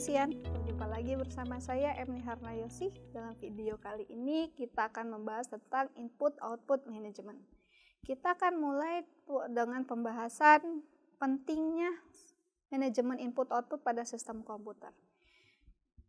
teknisian, berjumpa lagi bersama saya Emni Harnayosi. Dalam video kali ini kita akan membahas tentang input-output management. Kita akan mulai dengan pembahasan pentingnya manajemen input-output pada sistem komputer.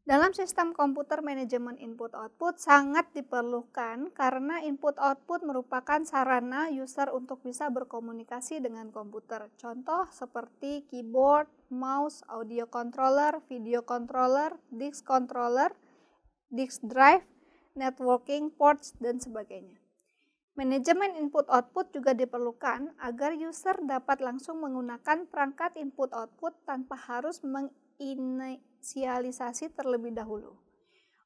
Dalam sistem komputer, manajemen input-output sangat diperlukan karena input-output merupakan sarana user untuk bisa berkomunikasi dengan komputer. Contoh seperti keyboard, mouse, audio controller, video controller, disk drive, networking ports, dan sebagainya. Manajemen input-output juga diperlukan agar user dapat langsung menggunakan perangkat input-output tanpa harus menginisialisasi terlebih dahulu.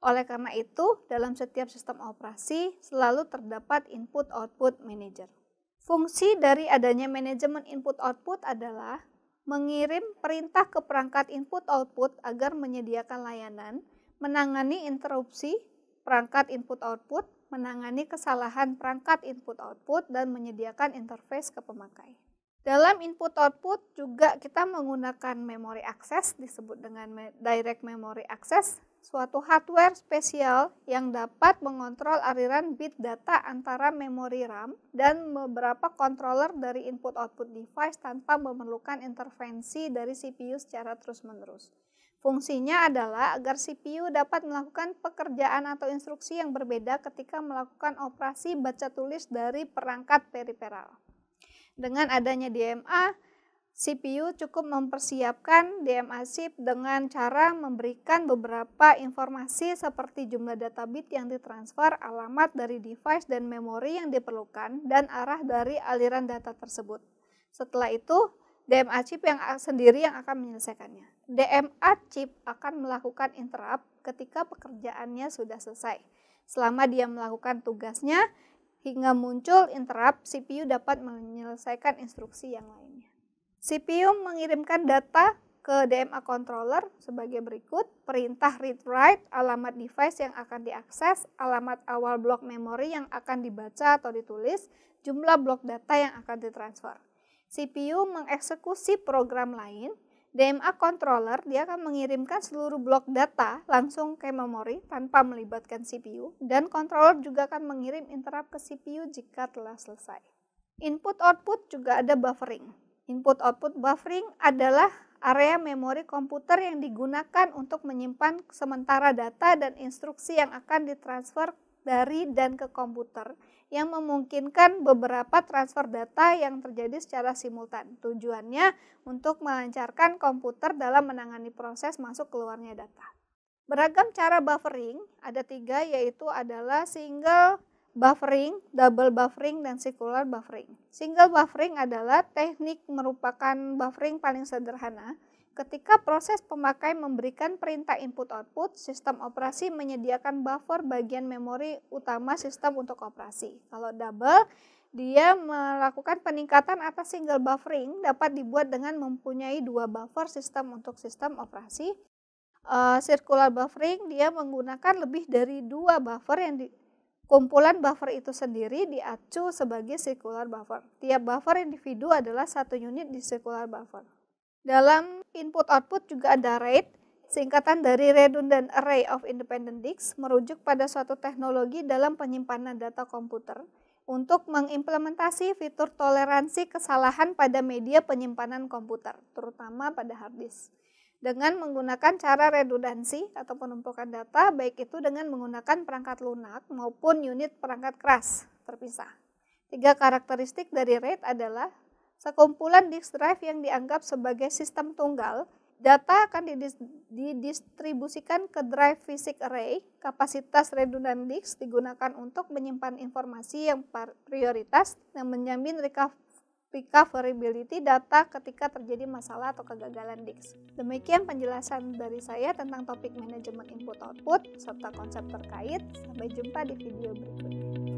Oleh karena itu, dalam setiap sistem operasi selalu terdapat input-output manager. Fungsi dari adanya manajemen input-output adalah mengirim perintah ke perangkat input-output agar menyediakan layanan, menangani interupsi perangkat input-output, menangani kesalahan perangkat input-output, dan menyediakan interface ke pemakai. Dalam input-output juga kita menggunakan memory access, disebut dengan direct memory access, suatu hardware spesial yang dapat mengontrol aliran bit data antara memori RAM dan beberapa controller dari input-output device tanpa memerlukan intervensi dari CPU secara terus-menerus. Fungsinya adalah agar CPU dapat melakukan pekerjaan atau instruksi yang berbeda ketika melakukan operasi baca tulis dari perangkat periferal. Dengan adanya DMA, CPU cukup mempersiapkan DMA chip dengan cara memberikan beberapa informasi seperti jumlah data bit yang ditransfer, alamat dari device dan memori yang diperlukan, dan arah dari aliran data tersebut. Setelah itu, DMA chip sendiri yang akan menyelesaikannya. DMA chip akan melakukan interrupt ketika pekerjaannya sudah selesai. Selama dia melakukan tugasnya, hingga muncul interrupt, CPU dapat menyelesaikan instruksi yang lainnya. CPU mengirimkan data ke DMA controller sebagai berikut: perintah read-write, alamat device yang akan diakses, alamat awal blok memori yang akan dibaca atau ditulis, jumlah blok data yang akan ditransfer. CPU mengeksekusi program lain. DMA controller dia akan mengirimkan seluruh blok data langsung ke memori tanpa melibatkan CPU, dan controller juga akan mengirim interrupt ke CPU jika telah selesai. Input-output juga ada buffering. Input-output buffering adalah area memori komputer yang digunakan untuk menyimpan sementara data dan instruksi yang akan ditransfer dari dan ke komputer, yang memungkinkan beberapa transfer data yang terjadi secara simultan. Tujuannya untuk melancarkan komputer dalam menangani proses masuk keluarnya data. Beragam cara buffering, ada 3, yaitu adalah single buffering, double buffering, dan circular buffering. Single buffering adalah teknik merupakan buffering paling sederhana. Ketika proses pemakai memberikan perintah input-output, sistem operasi menyediakan buffer bagian memori utama sistem untuk operasi. Kalau double, dia melakukan peningkatan atas single buffering, dapat dibuat dengan mempunyai 2 buffer sistem untuk sistem operasi. Circular buffering, dia menggunakan lebih dari 2 buffer yang kumpulan buffer itu sendiri diacu sebagai circular buffer. Tiap buffer individu adalah 1 unit di circular buffer. Dalam input-output juga ada RAID, singkatan dari Redundant Array of Independent Disks, merujuk pada suatu teknologi dalam penyimpanan data komputer untuk mengimplementasi fitur toleransi kesalahan pada media penyimpanan komputer, terutama pada hard disk. Dengan menggunakan cara redundansi atau penumpukan data, baik itu dengan menggunakan perangkat lunak maupun unit perangkat keras terpisah. 3 karakteristik dari RAID adalah sekumpulan disk drive yang dianggap sebagai sistem tunggal. Data akan didistribusikan ke drive physics array. Kapasitas redundant disk digunakan untuk menyimpan informasi yang prioritas dan menjamin recoverability data ketika terjadi masalah atau kegagalan disk. Demikian penjelasan dari saya tentang topik manajemen input-output serta konsep terkait. Sampai jumpa di video berikutnya.